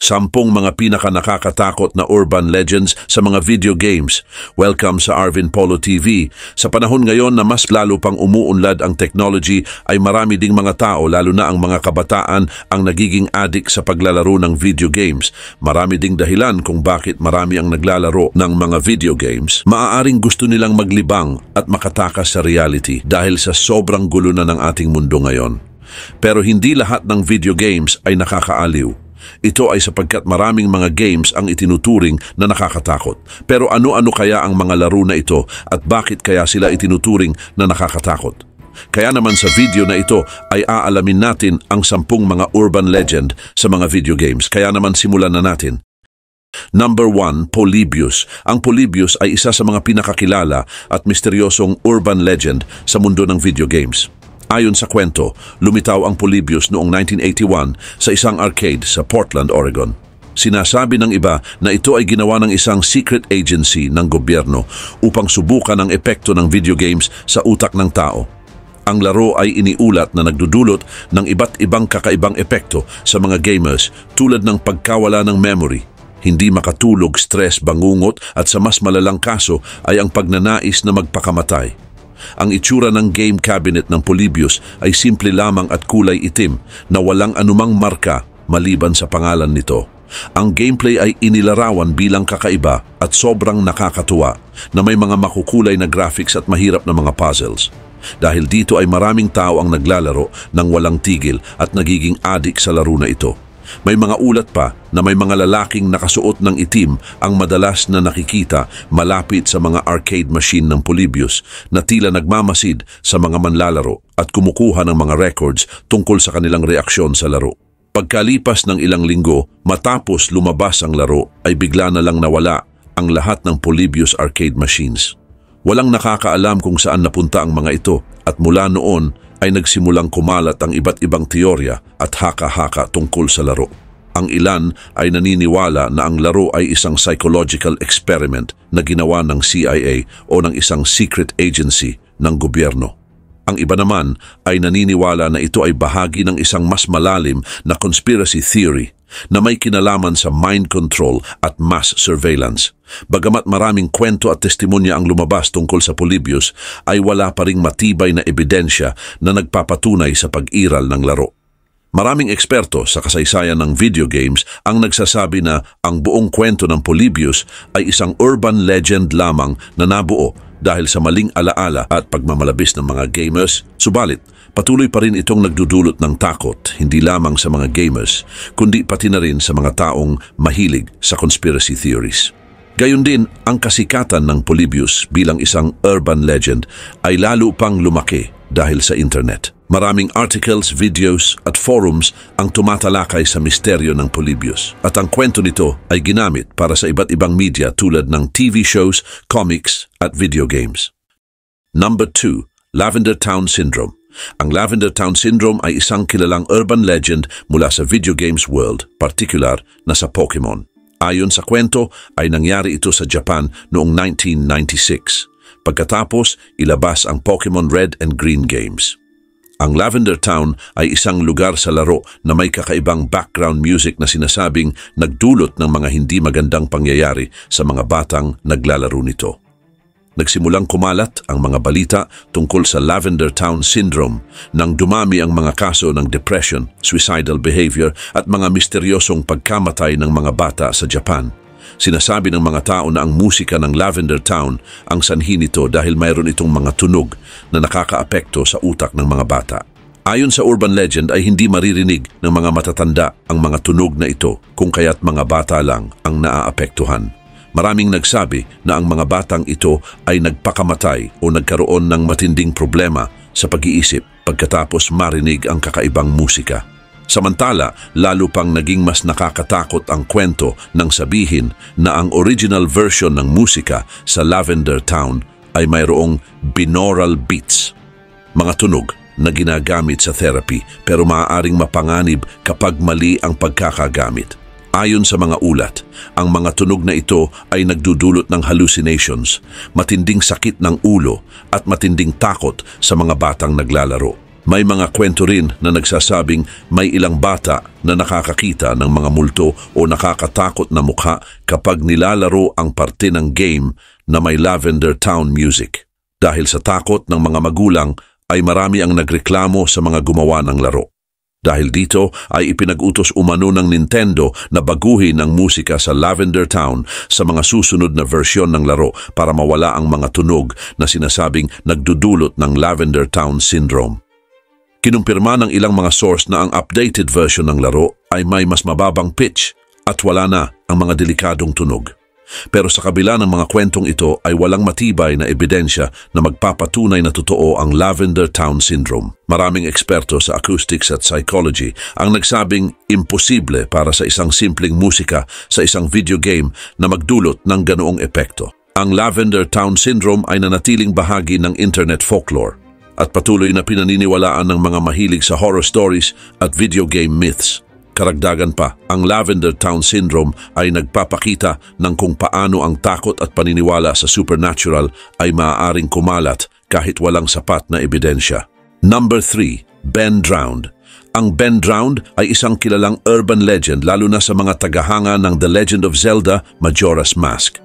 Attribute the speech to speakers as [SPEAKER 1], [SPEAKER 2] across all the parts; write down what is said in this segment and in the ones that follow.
[SPEAKER 1] 10 mga pinaka-nakakatakot na urban legends sa mga video games. Welcome sa Arvin Polo TV. Sa panahon ngayon na mas lalo pang umuunlad ang technology ay marami ding mga tao, lalo na ang mga kabataan, ang nagiging addict sa paglalaro ng video games. Marami ding dahilan kung bakit marami ang naglalaro ng mga video games. Maaaring gusto nilang maglibang at makatakas sa reality dahil sa sobrang gulo na ng ating mundo ngayon. Pero hindi lahat ng video games ay nakakaaliw. Ito ay sapagkat maraming mga games ang itinuturing na nakakatakot. Pero ano-ano kaya ang mga laro na ito at bakit kaya sila itinuturing na nakakatakot? Kaya naman sa video na ito ay aalamin natin ang 10 mga urban legend sa mga video games. Kaya naman simulan na natin. Number 1, Polybius. Ang Polybius ay isa sa mga pinakakilala at misteryosong urban legend sa mundo ng video games. Ayon sa kwento, lumitaw ang Polybius noong 1981 sa isang arcade sa Portland, Oregon. Sinasabi ng iba na ito ay ginawa ng isang secret agency ng gobyerno upang subukan ang epekto ng video games sa utak ng tao. Ang laro ay iniulat na nagdudulot ng iba't ibang kakaibang epekto sa mga gamers tulad ng pagkawala ng memory, hindi makatulog, stress, bangungot at sa mas malalang kaso ay ang pagnanais na magpakamatay. Ang itsura ng game cabinet ng Polybius ay simple lamang at kulay itim na walang anumang marka maliban sa pangalan nito. Ang gameplay ay inilarawan bilang kakaiba at sobrang nakakatuwa na may mga makukulay na graphics at mahirap na mga puzzles. Dahil dito ay maraming tao ang naglalaro ng walang tigil at nagiging addict sa laro na ito. May mga ulat pa na may mga lalaking nakasuot ng itim ang madalas na nakikita malapit sa mga arcade machine ng Polybius na tila nagmamasid sa mga manlalaro at kumukuha ng mga records tungkol sa kanilang reaksyon sa laro. Pagkalipas ng ilang linggo, matapos lumabas ang laro, ay bigla na lang nawala ang lahat ng Polybius arcade machines. Walang nakakaalam kung saan napunta ang mga ito at mula noon ay nagsimulang kumalat ang iba't ibang teorya at haka-haka tungkol sa laro. Ang ilan ay naniniwala na ang laro ay isang psychological experiment na ginawa ng CIA o ng isang secret agency ng gobyerno. Ang iba naman ay naniniwala na ito ay bahagi ng isang mas malalim na conspiracy theory na may kinalaman sa mind control at mass surveillance. Bagamat maraming kwento at testimonya ang lumabas tungkol sa Polybius, ay wala pa ring matibay na ebidensya na nagpapatunay sa pag-iral ng laro. Maraming eksperto sa kasaysayan ng video games ang nagsasabi na ang buong kwento ng Polybius ay isang urban legend lamang na nabuo dahil sa maling alaala at pagmamalabis ng mga gamers. Subalit, patuloy pa rin itong nagdudulot ng takot, hindi lamang sa mga gamers, kundi pati na rin sa mga taong mahilig sa conspiracy theories. Gayon din, ang kasikatan ng Polybius bilang isang urban legend ay lalo pang lumaki dahil sa internet. Maraming articles, videos at forums ang tumatalakay sa misteryo ng Polybius. At ang kwento nito ay ginamit para sa iba't ibang media tulad ng TV shows, comics at video games. Number 2, Lavender Town Syndrome. Ang Lavender Town Syndrome ay isang kilalang urban legend mula sa video games world, partikular na sa Pokemon. Ayon sa kwento ay nangyari ito sa Japan noong 1996, pagkatapos ilabas ang Pokemon Red and Green games. Ang Lavender Town ay isang lugar sa laro na may kakaibang background music na sinasabing nagdulot ng mga hindi magandang pangyayari sa mga batang naglalaro nito. Nagsimulang kumalat ang mga balita tungkol sa Lavender Town Syndrome nang dumami ang mga kaso ng depression, suicidal behavior at mga misteryosong pagkamatay ng mga bata sa Japan. Sinasabi ng mga tao na ang musika ng Lavender Town ang sanhi nito dahil mayroon itong mga tunog na nakakaapekto sa utak ng mga bata. Ayon sa urban legend ay hindi maririnig ng mga matatanda ang mga tunog na ito kung kaya't mga bata lang ang naaapektuhan. Maraming nagsabi na ang mga batang ito ay nagpakamatay o nagkaroon ng matinding problema sa pag-iisip pagkatapos marinig ang kakaibang musika. Samantala, lalo pang naging mas nakakatakot ang kwento nang sabihin na ang original version ng musika sa Lavender Town ay mayroong binaural beats, mga tunog na ginagamit sa therapy pero maaaring mapanganib kapag mali ang pagkakagamit. Ayon sa mga ulat, ang mga tunog na ito ay nagdudulot ng hallucinations, matinding sakit ng ulo at matinding takot sa mga batang naglalaro. May mga kwento rin na nagsasabing may ilang bata na nakakakita ng mga multo o nakakatakot na mukha kapag nilalaro ang parte ng game na may Lavender Town music. Dahil sa takot ng mga magulang ay marami ang nagreklamo sa mga gumawa ng laro. Dahil dito ay ipinag-utos umano ng Nintendo na baguhin ang musika sa Lavender Town sa mga susunod na versyon ng laro para mawala ang mga tunog na sinasabing nagdudulot ng Lavender Town Syndrome. Kinumpirma ng ilang mga source na ang updated version ng laro ay may mas mababang pitch at wala na ang mga delikadong tunog. Pero sa kabila ng mga kwentong ito ay walang matibay na ebidensya na magpapatunay na totoo ang Lavender Town Syndrome. Maraming eksperto sa acoustics at psychology ang nagsabing imposible para sa isang simpleng musika sa isang video game na magdulot ng ganoong epekto. Ang Lavender Town Syndrome ay nanatiling bahagi ng internet folklore at patuloy na pinaniniwalaan ng mga mahilig sa horror stories at video game myths. Karagdagan pa, ang Lavender Town Syndrome ay nagpapakita ng kung paano ang takot at paniniwala sa supernatural ay maaaring kumalat kahit walang sapat na ebidensya. Number 3. Ben Drowned. Ang Ben Drowned ay isang kilalang urban legend lalo na sa mga tagahanga ng The Legend of Zelda Majora's Mask.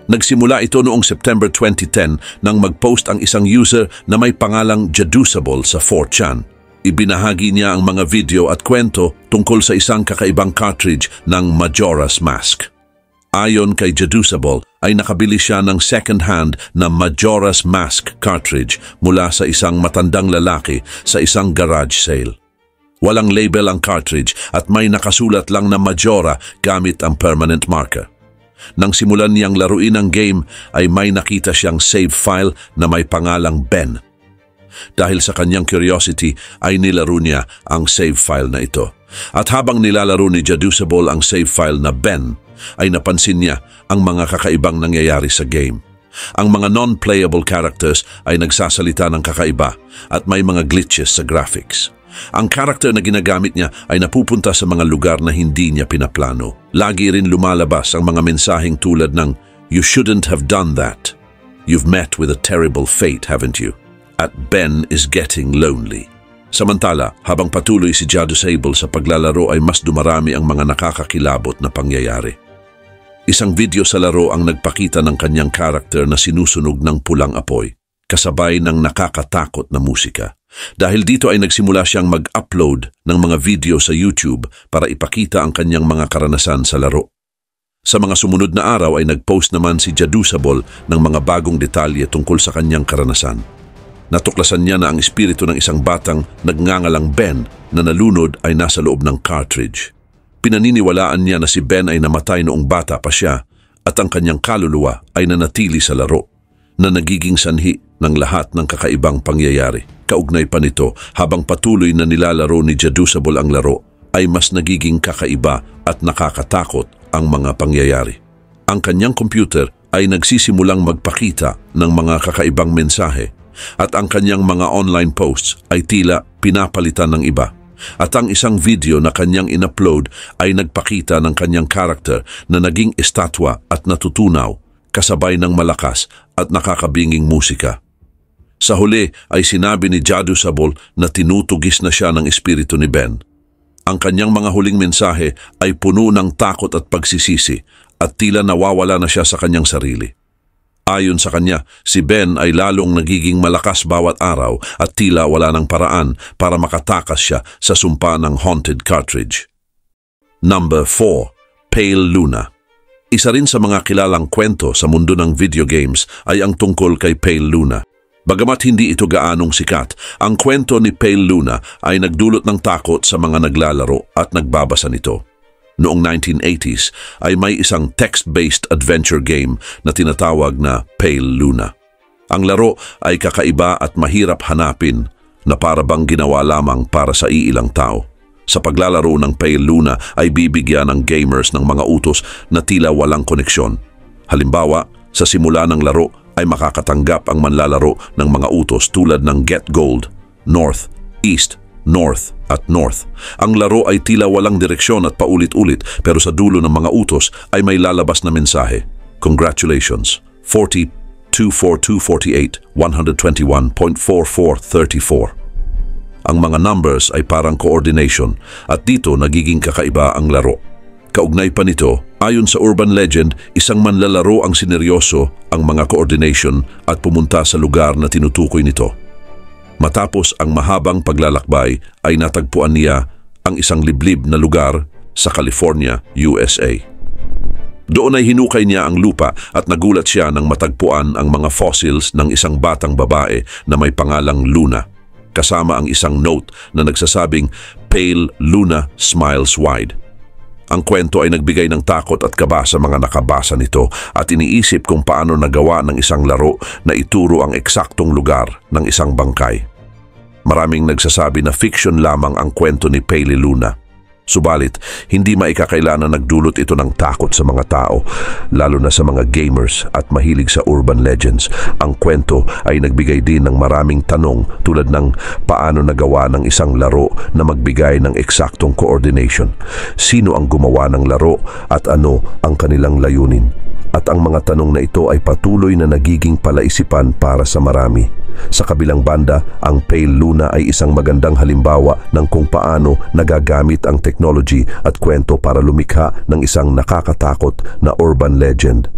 [SPEAKER 1] Nagsimula ito noong September 2010 nang mag-post ang isang user na may pangalang Jadusable sa 4chan. Ibinahagi niya ang mga video at kwento tungkol sa isang kakaibang cartridge ng Majora's Mask. Ayon kay Jadusable ay nakabili siya ng second-hand na Majora's Mask cartridge mula sa isang matandang lalaki sa isang garage sale. Walang label ang cartridge at may nakasulat lang na Majora gamit ang permanent marker. Nang simulan niyang laruin ang game ay may nakita siyang save file na may pangalang Ben. Dahil sa kanyang curiosity ay nilaro niya ang save file na ito. At habang nilalaro ni Jadusable ang save file na Ben, ay napansin niya ang mga kakaibang nangyayari sa game. Ang mga non-playable characters ay nagsasalita ng kakaiba at may mga glitches sa graphics. Ang character na ginagamit niya ay napupunta sa mga lugar na hindi niya pinaplano. Lagi rin lumalabas ang mga mensaheng tulad ng, "You shouldn't have done that. You've met with a terrible fate, haven't you?" At Ben is getting lonely. Samantala, habang patuloy si Jadusable sa paglalaro ay mas dumarami ang mga nakakakilabot na pangyayari. Isang video sa laro ang nagpakita ng kanyang character na sinusunog ng pulang apoy, kasabay ng nakakatakot na musika. Dahil dito ay nagsimula siyang mag-upload ng mga video sa YouTube para ipakita ang kanyang mga karanasan sa laro. Sa mga sumunod na araw ay nag-post naman si Jadusable ng mga bagong detalye tungkol sa kanyang karanasan. Natuklasan niya na ang espiritu ng isang batang nagngangalang Ben na nalunod ay nasa loob ng cartridge. Pinaniniwalaan niya na si Ben ay namatay noong bata pa siya at ang kanyang kaluluwa ay nanatili sa laro, na nagiging sanhi ng lahat ng kakaibang pangyayari. Kaugnay pa nito, habang patuloy na nilalaro ni Jadusable ang laro, ay mas nagiging kakaiba at nakakatakot ang mga pangyayari. Ang kanyang computer ay nagsisimulang magpakita ng mga kakaibang mensahe at ang kanyang mga online posts ay tila pinapalitan ng iba. At ang isang video na kanyang in-upload ay nagpakita ng kanyang character na naging estatwa at natutunaw, kasabay ng malakas at nakakabinging musika. Sa huli ay sinabi ni Jadusable na tinutugis na siya ng espiritu ni Ben. Ang kanyang mga huling mensahe ay puno ng takot at pagsisisi at tila nawawala na siya sa kanyang sarili. Ayon sa kanya, si Ben ay lalong nagiging malakas bawat araw at tila wala ng paraan para makatakas siya sa sumpa ng haunted cartridge. Number 4. Pale Luna. Isa rin sa mga kilalang kwento sa mundo ng video games ay ang tungkol kay Pale Luna. Bagamat hindi ito gaanong sikat, ang kwento ni Pale Luna ay nagdulot ng takot sa mga naglalaro at nagbabasa nito. Noong 1980s ay may isang text-based adventure game na tinatawag na Pale Luna. Ang laro ay kakaiba at mahirap hanapin na para bang ginawa lamang para sa iilang tao. Sa paglalaro ng Pale Luna ay bibigyan ng gamers ng mga utos na tila walang koneksyon. Halimbawa, sa simula ng laro ay makakatanggap ang manlalaro ng mga utos tulad ng Get Gold, North, East, North at North. Ang laro ay tila walang direksyon at paulit-ulit, pero sa dulo ng mga utos ay may lalabas na mensahe. Congratulations, 40, 24248, 121.4434. Ang mga numbers ay parang coordination at dito nagiging kakaiba ang laro. Kaugnay pa nito, ayon sa urban legend, isang manlalaro ang sineryoso ang mga coordination at pumunta sa lugar na tinutukoy nito. Matapos ang mahabang paglalakbay ay natagpuan niya ang isang liblib na lugar sa California, USA. Doon ay hinukay niya ang lupa at nagulat siya nang matagpuan ang mga fossils ng isang batang babae na may pangalang Luna, kasama ang isang note na nagsasabing, "Pale Luna smiles wide." Ang kwento ay nagbigay ng takot at kaba sa mga nakabasa nito at iniisip kung paano nagawa ng isang laro na ituro ang eksaktong lugar ng isang bangkay. Maraming nagsasabi na fiction lamang ang kwento ni Pale Luna. Subalit, hindi maikakailangan nagdulot ito ng takot sa mga tao, lalo na sa mga gamers at mahilig sa urban legends. Ang kwento ay nagbigay din ng maraming tanong tulad ng paano nagawa ng isang laro na magbigay ng eksaktong coordination. Sino ang gumawa ng laro at ano ang kanilang layunin? At ang mga tanong na ito ay patuloy na nagiging palaisipan para sa marami. Sa kabilang banda, ang Pale Luna ay isang magandang halimbawa ng kung paano nagagamit ang technology at kwento para lumikha ng isang nakakatakot na urban legend.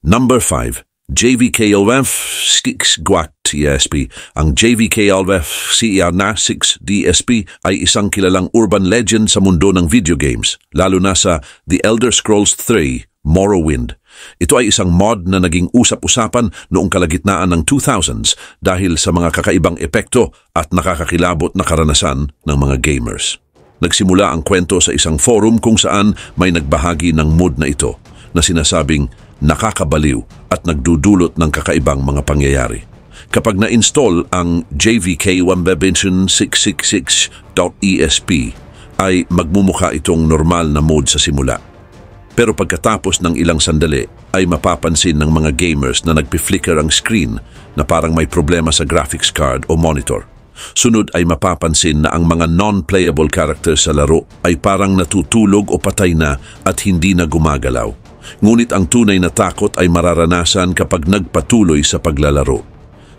[SPEAKER 1] Number 5. JVKLF 6 Guac DSP. Ang JVKLF CR na 6 DSP ay isang kilalang urban legend sa mundo ng video games, lalo na sa The Elder Scrolls 3 Morrowind. Ito ay isang mod na naging usap-usapan noong kalagitnaan ng 2000s dahil sa mga kakaibang epekto at nakakakilabot na karanasan ng mga gamers. Nagsimula ang kwento sa isang forum kung saan may nagbahagi ng mod na ito na sinasabing nakakabaliw at nagdudulot ng kakaibang mga pangyayari. Kapag na-install ang JVK Wambebention 666.esp ay magmumukha itong normal na mod sa simula. Pero pagkatapos ng ilang sandali ay mapapansin ng mga gamers na nagpi-flicker ang screen na parang may problema sa graphics card o monitor. Sunod ay mapapansin na ang mga non-playable characters sa laro ay parang natutulog o patay na at hindi na gumagalaw. Ngunit ang tunay na takot ay mararanasan kapag nagpatuloy sa paglalaro.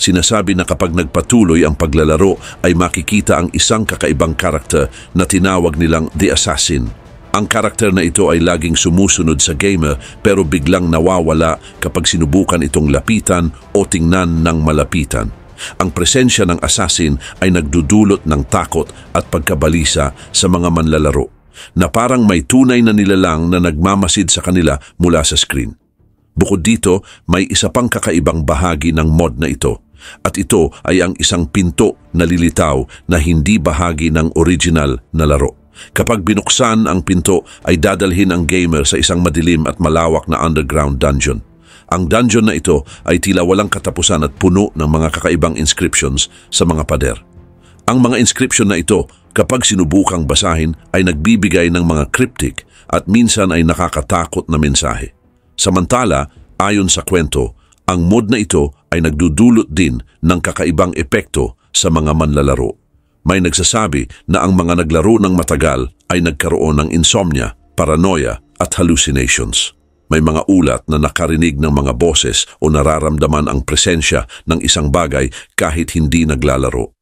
[SPEAKER 1] Sinasabi na kapag nagpatuloy ang paglalaro ay makikita ang isang kakaibang karakter na tinawag nilang The Assassin. Ang karakter na ito ay laging sumusunod sa gamer pero biglang nawawala kapag sinubukan itong lapitan o tingnan ng malapitan. Ang presensya ng assassin ay nagdudulot ng takot at pagkabalisa sa mga manlalaro, na parang may tunay na nilalang na nagmamasid sa kanila mula sa screen. Bukod dito, may isa pang kakaibang bahagi ng mod na ito, at ito ay ang isang pinto na lilitaw na hindi bahagi ng original na laro. Kapag binuksan ang pinto ay dadalhin ang gamer sa isang madilim at malawak na underground dungeon. Ang dungeon na ito ay tila walang katapusan at puno ng mga kakaibang inscriptions sa mga pader. Ang mga inscription na ito, kapag sinubukang basahin, ay nagbibigay ng mga cryptic at minsan ay nakakatakot na mensahe. Samantala, ayon sa kwento, ang mod na ito ay nagdudulot din ng kakaibang epekto sa mga manlalaro. May nagsasabi na ang mga naglaro ng matagal ay nagkaroon ng insomnia, paranoia at hallucinations. May mga ulat na nakarinig ng mga boses o nararamdaman ang presensya ng isang bagay kahit hindi naglalaro.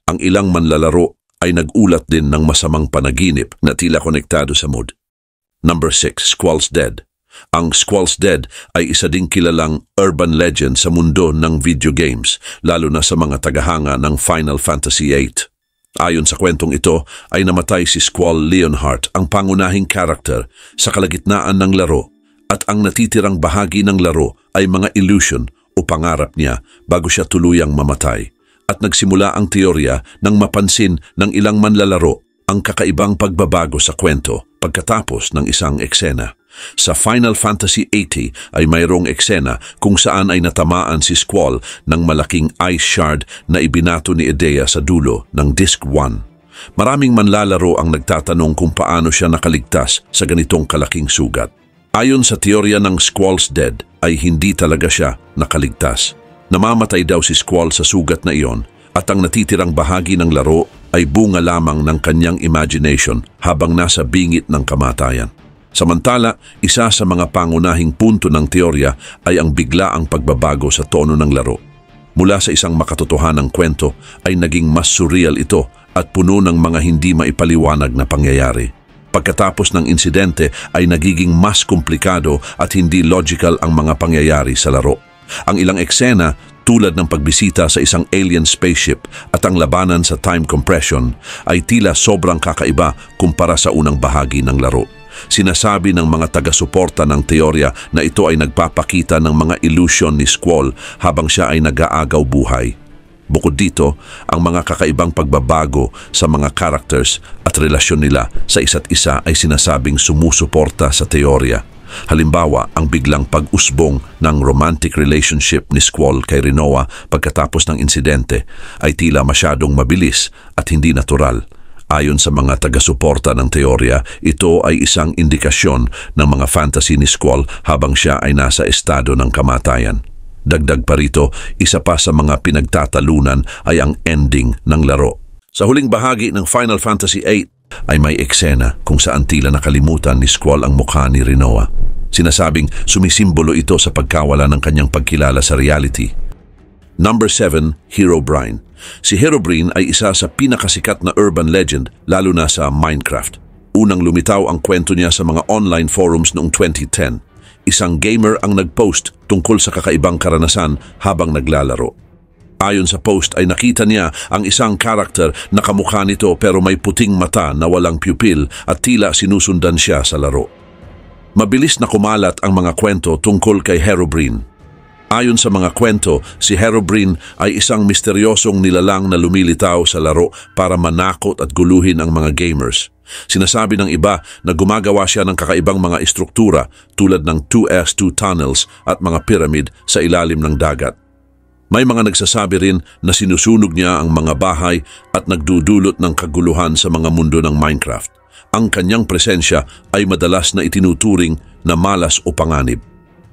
[SPEAKER 1] Ang ilang manlalaro ay nagulat din ng masamang panaginip na tila konektado sa mod. Number 6, Squall's Dead. Ang Squall's Dead ay isa ding kilalang urban legend sa mundo ng video games, lalo na sa mga tagahanga ng Final Fantasy VIII. Ayon sa kwentong ito, ay namatay si Squall Leonhardt, ang pangunahing karakter, sa kalagitnaan ng laro, at ang natitirang bahagi ng laro ay mga illusion o pangarap niya bago siya tuluyang mamatay. At nagsimula ang teorya nang mapansin ng ilang manlalaro ang kakaibang pagbabago sa kwento pagkatapos ng isang eksena. Sa Final Fantasy VIII ay mayroong eksena kung saan ay natamaan si Squall ng malaking ice shard na ibinato ni Edea sa dulo ng Disc 1. Maraming manlalaro ang nagtatanong kung paano siya nakaligtas sa ganitong kalaking sugat. Ayon sa teorya ng Squall's Dead ay hindi talaga siya nakaligtas. Namamatay daw si Squall sa sugat na iyon at ang natitirang bahagi ng laro ay bunga lamang ng kanyang imagination habang nasa bingit ng kamatayan. Samantala, isa sa mga pangunahing punto ng teorya ay ang biglaang pagbabago sa tono ng laro. Mula sa isang makatotohanang kwento ay naging mas surreal ito at puno ng mga hindi maipaliwanag na pangyayari. Pagkatapos ng insidente ay nagiging mas komplikado at hindi logical ang mga pangyayari sa laro. Ang ilang eksena tulad ng pagbisita sa isang alien spaceship at ang labanan sa time compression ay tila sobrang kakaiba kumpara sa unang bahagi ng laro. Sinasabi ng mga taga-suporta ng teorya na ito ay nagpapakita ng mga illusion ni Squall habang siya ay nag-aagaw buhay. Bukod dito, ang mga kakaibang pagbabago sa mga characters at relasyon nila sa isa't isa ay sinasabing sumusuporta sa teorya. Halimbawa, ang biglang pag-usbong ng romantic relationship ni Squall kay Rinoa pagkatapos ng insidente ay tila masyadong mabilis at hindi natural. Ayon sa mga taga-suporta ng teorya, ito ay isang indikasyon ng mga fantasy ni Squall habang siya ay nasa estado ng kamatayan. Dagdag pa rito, isa pa sa mga pinagtatalunan ay ang ending ng laro. Sa huling bahagi ng Final Fantasy VIII ay may eksena kung saan tila nakalimutan ni Squall ang mukha ni Rinoa. Sinasabing sumisimbolo ito sa pagkawala ng kanyang pagkilala sa reality. Number 7, Herobrine. Si Herobrine ay isa sa pinakasikat na urban legend lalo na sa Minecraft. Unang lumitaw ang kwento niya sa mga online forums noong 2010. Isang gamer ang nag-post tungkol sa kakaibang karanasan habang naglalaro. Ayon sa post ay nakita niya ang isang karakter na kamukha nito pero may puting mata na walang pupil at tila sinusundan siya sa laro. Mabilis na kumalat ang mga kwento tungkol kay Herobrine. Ayon sa mga kwento, si Herobrine ay isang misteryosong nilalang na lumilitaw sa laro para manakot at guluhin ang mga gamers. Sinasabi ng iba na gumagawa siya ng kakaibang mga istruktura tulad ng 2x2 tunnels at mga pyramid sa ilalim ng dagat. May mga nagsasabi rin na sinusunog niya ang mga bahay at nagdudulot ng kaguluhan sa mga mundo ng Minecraft. Ang kanyang presensya ay madalas na itinuturing na malas o panganib.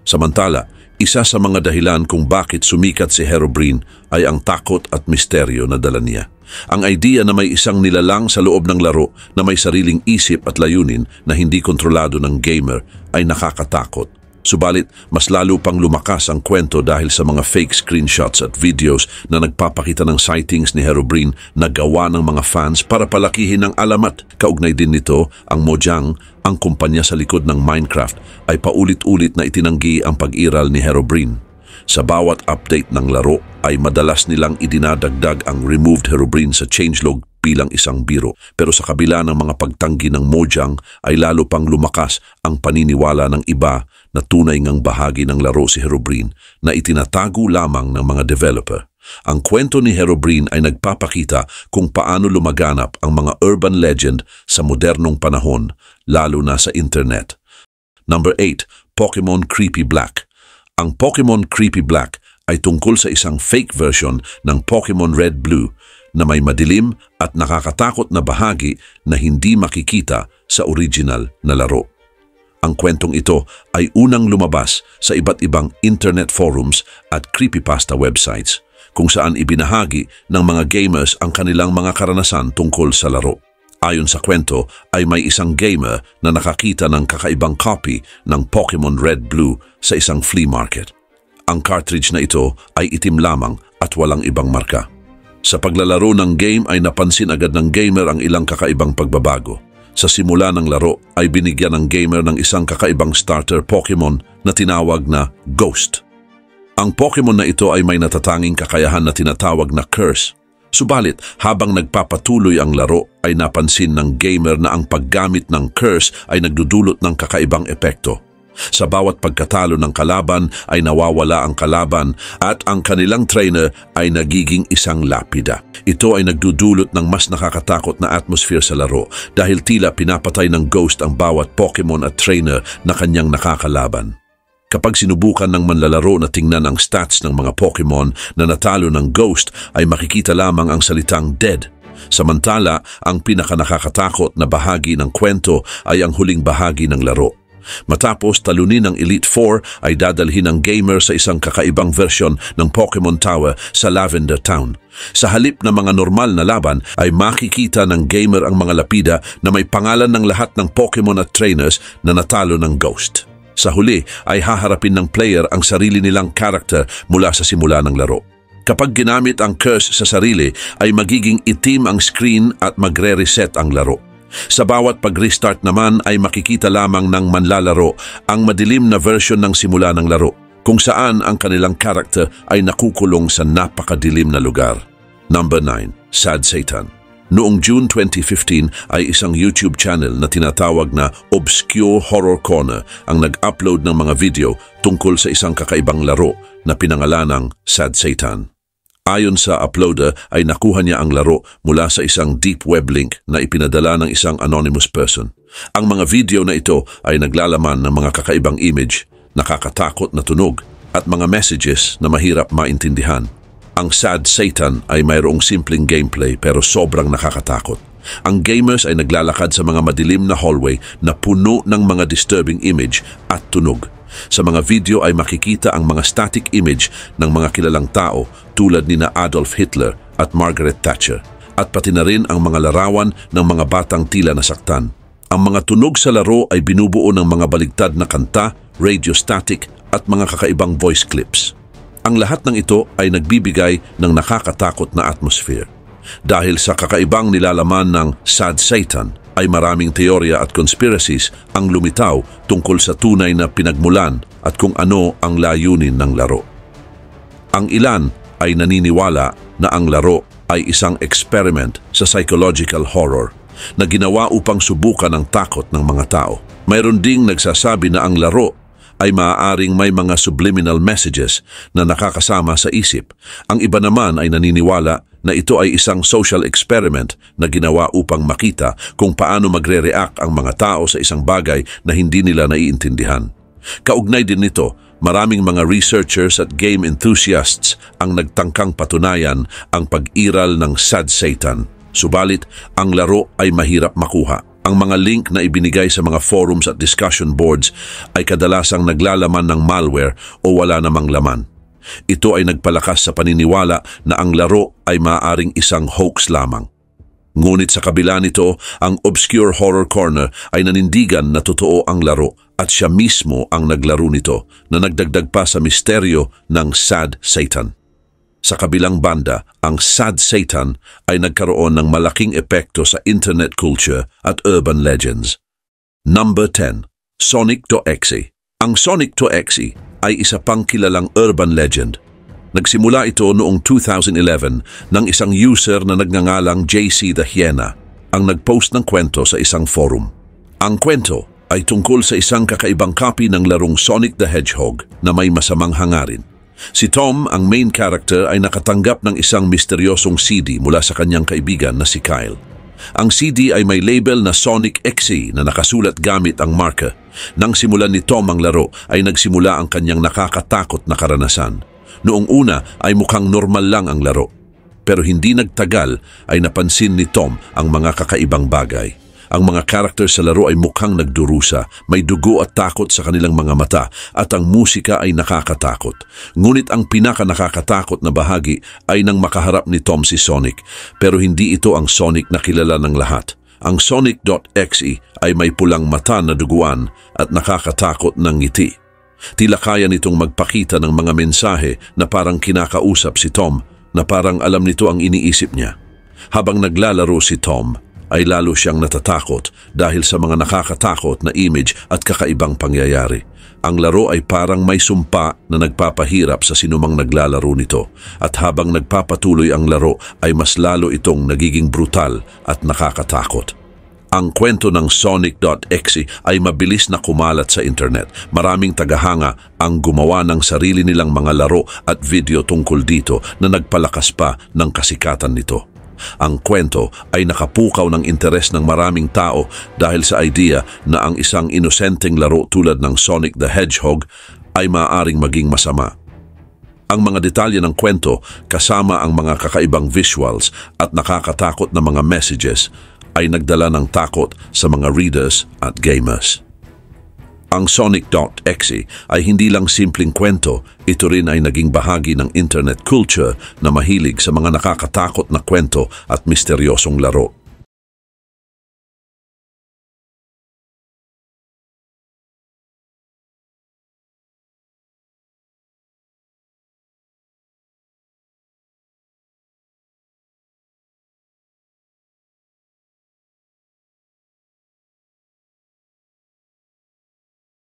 [SPEAKER 1] Samantala, isa sa mga dahilan kung bakit sumikat si Herobrine ay ang takot at misteryo na dala niya. Ang idea na may isang nilalang sa loob ng laro na may sariling isip at layunin na hindi kontrolado ng gamer ay nakakatakot. Subalit, mas lalo pang lumakas ang kwento dahil sa mga fake screenshots at videos na nagpapakita ng sightings ni Herobrine na gawa ng mga fans para palakihin ang alamat. Kaugnay din nito, ang Mojang, ang kumpanya sa likod ng Minecraft, ay paulit-ulit na itinanggi ang pag-iral ni Herobrine. Sa bawat update ng laro ay madalas nilang idinadagdag ang removed Herobrine sa changelog bilang isang biro. Pero sa kabila ng mga pagtanggi ng Mojang ay lalo pang lumakas ang paniniwala ng iba na tunay ngang bahagi ng laro si Herobrine na itinatago lamang ng mga developer. Ang kwento ni Herobrine ay nagpapakita kung paano lumaganap ang mga urban legend sa modernong panahon, lalo na sa internet. Number 8, Pokemon Creepy Black. Ang Pokemon Creepy Black ay tungkol sa isang fake version ng Pokemon Red Blue na may madilim at nakakatakot na bahagi na hindi makikita sa original na laro. Ang kwentong ito ay unang lumabas sa iba't ibang internet forums at creepypasta websites kung saan ibinahagi ng mga gamers ang kanilang mga karanasan tungkol sa laro. Ayon sa kwento ay may isang gamer na nakakita ng kakaibang copy ng Pokemon Red Blue sa isang flea market. Ang cartridge na ito ay itim lamang at walang ibang marka. Sa paglalaro ng game ay napansin agad ng gamer ang ilang kakaibang pagbabago. Sa simula ng laro ay binigyan ng gamer ng isang kakaibang starter Pokemon na tinawag na Ghost. Ang Pokemon na ito ay may natatanging kakayahan na tinatawag na Curse. Subalit, habang nagpapatuloy ang laro ay napansin ng gamer na ang paggamit ng Curse ay nagdudulot ng kakaibang epekto. Sa bawat pagkatalo ng kalaban ay nawawala ang kalaban at ang kanilang trainer ay nagiging isang lapida. Ito ay nagdudulot ng mas nakakatakot na atmosphere sa laro dahil tila pinapatay ng Ghost ang bawat Pokemon at trainer na kanyang nakakalaban. Kapag sinubukan ng manlalaro na tingnan ang stats ng mga Pokemon na natalo ng Ghost ay makikita lamang ang salitang dead. Samantala, ang pinakanakakatakot na bahagi ng kwento ay ang huling bahagi ng laro. Matapos talunin ng Elite Four ay dadalhin ng gamer sa isang kakaibang version ng Pokemon Tower sa Lavender Town. Sa halip na mga normal na laban ay makikita ng gamer ang mga lapida na may pangalan ng lahat ng Pokemon at trainers na natalo ng Ghost. Sa huli ay haharapin ng player ang sarili nilang character mula sa simula ng laro. Kapag ginamit ang curse sa sarili, ay magiging itim ang screen at magre-reset ang laro. Sa bawat pag-restart naman ay makikita lamang ng manlalaro ang madilim na version ng simula ng laro, kung saan ang kanilang character ay nakukulong sa napakadilim na lugar. Number 9. Sad Satan. Noong June 2015 ay isang YouTube channel na tinatawag na Obscure Horror Corner ang nag-upload ng mga video tungkol sa isang kakaibang laro na pinangalanang Sad Satan. Ayon sa uploader ay nakuha niya ang laro mula sa isang deep web link na ipinadala ng isang anonymous person. Ang mga video na ito ay naglalaman ng mga kakaibang image, nakakatakot na tunog at mga messages na mahirap maintindihan. Ang Sad Satan ay mayroong simpleng gameplay pero sobrang nakakatakot. Ang gamers ay naglalakad sa mga madilim na hallway na puno ng mga disturbing image at tunog. Sa mga video ay makikita ang mga static image ng mga kilalang tao tulad ni Adolf Hitler at Margaret Thatcher at pati na rin ang mga larawan ng mga batang tila nasaktan. Ang mga tunog sa laro ay binubuo ng mga baligtad na kanta, radio static at mga kakaibang voice clips. Ang lahat ng ito ay nagbibigay ng nakakatakot na atmosphere. Dahil sa kakaibang nilalaman ng Sad Satan, ay maraming teorya at conspiracies ang lumitaw tungkol sa tunay na pinagmulan at kung ano ang layunin ng laro. Ang ilan ay naniniwala na ang laro ay isang experiment sa psychological horror na ginawa upang subukan ang takot ng mga tao. Mayroon ding nagsasabi na ang laro ay maaaring may mga subliminal messages na nakakasama sa isip. Ang iba naman ay naniniwala na ito ay isang social experiment na ginawa upang makita kung paano magre-react ang mga tao sa isang bagay na hindi nila naiintindihan. Kaugnay din nito, maraming mga researchers at game enthusiasts ang nagtangkang patunayan ang pag-iral ng Sad Satan. Subalit, ang laro ay mahirap makuha. Ang mga link na ibinigay sa mga forums at discussion boards ay kadalasang naglalaman ng malware o wala namang laman. Ito ay nagpalakas sa paniniwala na ang laro ay maaaring isang hoax lamang. Ngunit sa kabila nito, ang Obscure Horror Corner ay nanindigan na totoo ang laro at siya mismo ang naglaro nito na nagdagdag pa sa misteryo ng Sad Satan. Sa kabilang banda, ang Sad Satan ay nagkaroon ng malaking epekto sa internet culture at urban legends. Number 10. Sonic.exe. Ang Sonic.exe ay isa pang kilalang urban legend. Nagsimula ito noong 2011 ng isang user na nagngangalang JC the Hyena ang nagpost ng kwento sa isang forum. Ang kwento ay tungkol sa isang kakaibang copy ng larong Sonic the Hedgehog na may masamang hangarin. Si Tom, ang main character, ay nakatanggap ng isang misteryosong CD mula sa kanyang kaibigan na si Kyle. Ang CD ay may label na Sonic.exe na nakasulat gamit ang marker. Nang simulan ni Tom ang laro, ay nagsimula ang kanyang nakakatakot na karanasan. Noong una ay mukhang normal lang ang laro. Pero hindi nagtagal ay napansin ni Tom ang mga kakaibang bagay. Ang mga character sa laro ay mukhang nagdurusa, may dugo at takot sa kanilang mga mata at ang musika ay nakakatakot. Ngunit ang pinaka-nakakatakot na bahagi ay nang makaharap ni Tom si Sonic, pero hindi ito ang Sonic na kilala ng lahat. Ang Sonic.exe ay may pulang mata na duguan at nakakatakot ng ngiti. Tila kaya nitong magpakita ng mga mensahe na parang kinakausap si Tom, na parang alam nito ang iniisip niya. Habang naglalaro si Tom, ay lalo siyang natatakot dahil sa mga nakakatakot na image at kakaibang pangyayari. Ang laro ay parang may sumpa na nagpapahirap sa sinumang naglalaro nito at habang nagpapatuloy ang laro ay mas lalo itong nagiging brutal at nakakatakot. Ang kwento ng Sonic.exe ay mabilis na kumalat sa internet. Maraming tagahanga ang gumawa ng sarili nilang mga laro at video tungkol dito na nagpalakas pa ng kasikatan nito. Ang kwento ay nakapukaw ng interes ng maraming tao dahil sa idea na ang isang inosenteng laro tulad ng Sonic the Hedgehog ay maaaring maging masama. Ang mga detalye ng kwento kasama ang mga kakaibang visuals at nakakatakot na mga messages ay nagdala ng takot sa mga readers at gamers. Ang Sonic.exe ay hindi lang simpleng kwento, ito rin ay naging bahagi ng internet culture na mahilig sa mga nakakatakot na kwento at misteryosong laro.